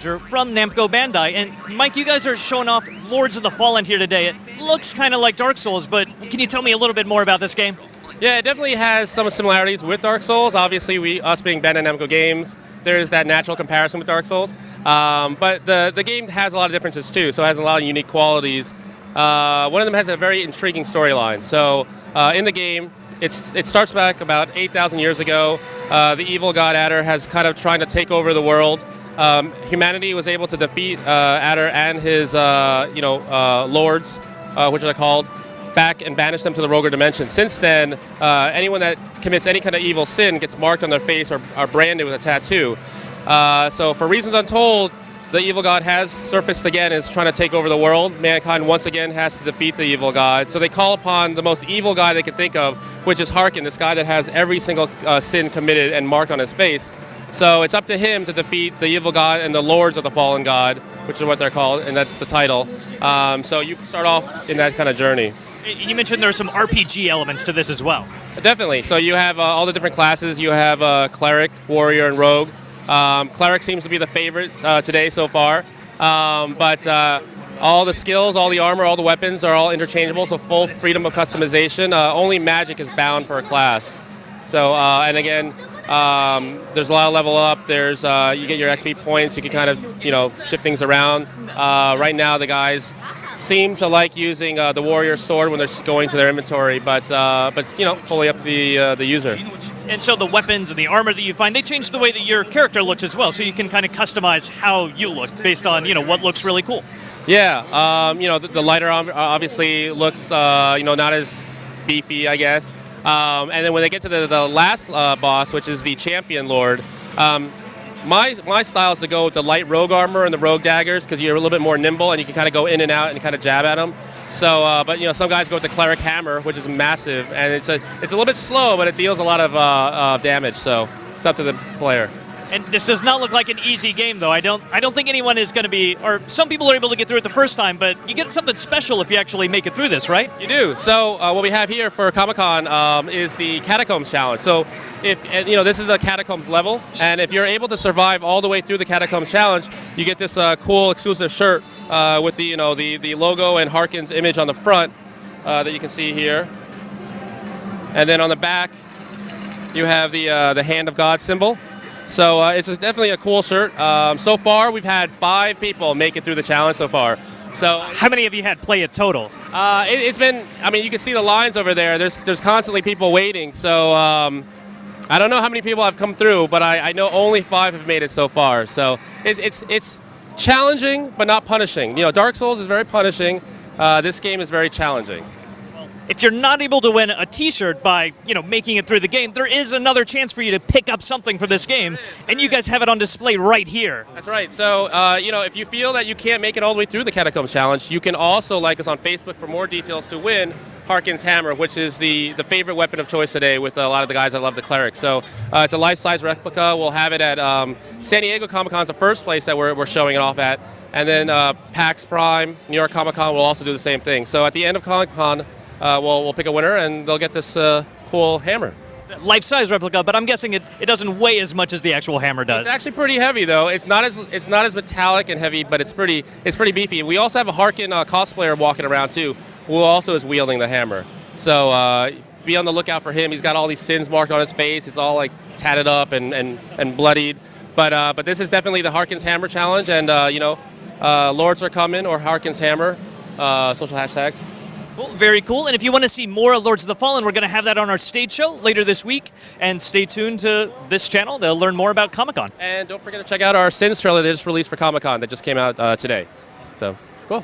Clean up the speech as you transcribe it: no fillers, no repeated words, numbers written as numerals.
manager from Namco Bandai. And Mike, you guys are showing off Lords of the Fallen here today. It looks kind of like Dark Souls, but can you tell me a little bit more about this game? Yeah, it definitely has some similarities with Dark Souls. Obviously, us being Bandai Namco Games, there's that natural comparison with Dark Souls. But the game has a lot of differences too, so it has a lot of unique qualities. One of them has a very intriguing storyline. So in the game, it starts back about 8,000 years ago. The evil god Adder has kind of trying to take over the world. Humanity was able to defeat Adder and his lords, which are called, back and banish them to the Roger dimension. Since then, anyone that commits any kind of evil sin gets marked on their face or are branded with a tattoo. So for reasons untold, the evil god has surfaced again and is trying to take over the world. Mankind once again has to defeat the evil god. So they call upon the most evil guy they can think of, which is Harken, this guy that has every single sin committed and marked on his face. So it's up to him to defeat the evil god and the lords of the fallen god, which is what they're called, and that's the title. So you start off in that kind of journey. You mentioned there's some RPG elements to this as well. Definitely. So you have all the different classes. You have Cleric, Warrior, and Rogue. Cleric seems to be the favorite today so far. But all the skills, all the armor, all the weapons are all interchangeable, so full freedom of customization. Only magic is bound per class. So, and again, there's a lot of level up. There's you get your XP points. You can kind of shift things around. Right now, the guys seem to like using the warrior sword when they're going to their inventory, but fully up to the user. And so the weapons and the armor that you find, they change the way that your character looks as well, so you can kind of customize how you look based on what looks really cool. Yeah, the lighter armor obviously looks not as beefy, I guess. And then when they get to the last boss, which is the champion lord, my style is to go with the light rogue armor and the rogue daggers because you're a little bit more nimble and you can kind of go in and out and kind of jab at them. So, but some guys go with the cleric hammer, which is massive, and it's a little bit slow, but it deals a lot of damage. So it's up to the player. And this does not look like an easy game, though. I don't think anyone is going to be, or some people are able to get through it the first time, but you get something special if you actually make it through this, right? You do. So what we have here for Comic-Con is the Catacombs Challenge. So this is a Catacombs level, and if you're able to survive all the way through the Catacombs Challenge, you get this cool exclusive shirt with the logo and Harken's image on the front that you can see here, and then on the back you have the Hand of God symbol. So it's definitely a cool shirt. So far, we've had 5 people make it through the challenge so far. So how many of you had play it total? It's been, you can see the lines over there. There's constantly people waiting. So I don't know how many people have come through, but I know only 5 have made it so far. So it's challenging, but not punishing. Dark Souls is very punishing. This game is very challenging. If you're not able to win a T-shirt by, making it through the game, there is another chance for you to pick up something for this game, and you guys have it on display right here. That's right. So, if you feel that you can't make it all the way through the Catacombs Challenge, you can also like us on Facebook for more details to win Harken's Hammer, which is the favorite weapon of choice today with a lot of the guys that love the Cleric. So, it's a life-size replica. We'll have it at San Diego Comic-Con is the first place that we're showing it off at. And then PAX Prime, New York Comic-Con will also do the same thing. So, at the end of Comic-Con, we'll pick a winner, and they'll get this cool hammer. It's a life-size replica, but I'm guessing it doesn't weigh as much as the actual hammer does. It's actually pretty heavy, though. It's not as metallic and heavy, but it's pretty beefy. We also have a Harken cosplayer walking around too, who also is wielding the hammer. So be on the lookout for him. He's got all these sins marked on his face. It's all like tatted up and bloodied. But this is definitely the Harken's Hammer challenge, and Lords are coming, or Harken's Hammer, social hashtags. Well, very cool. And if you want to see more of Lords of the Fallen, we're going to have that on our stage show later this week. And stay tuned to this channel to learn more about Comic-Con. And don't forget to check out our Sins trailer that just released for Comic-Con that just came out today. So, cool.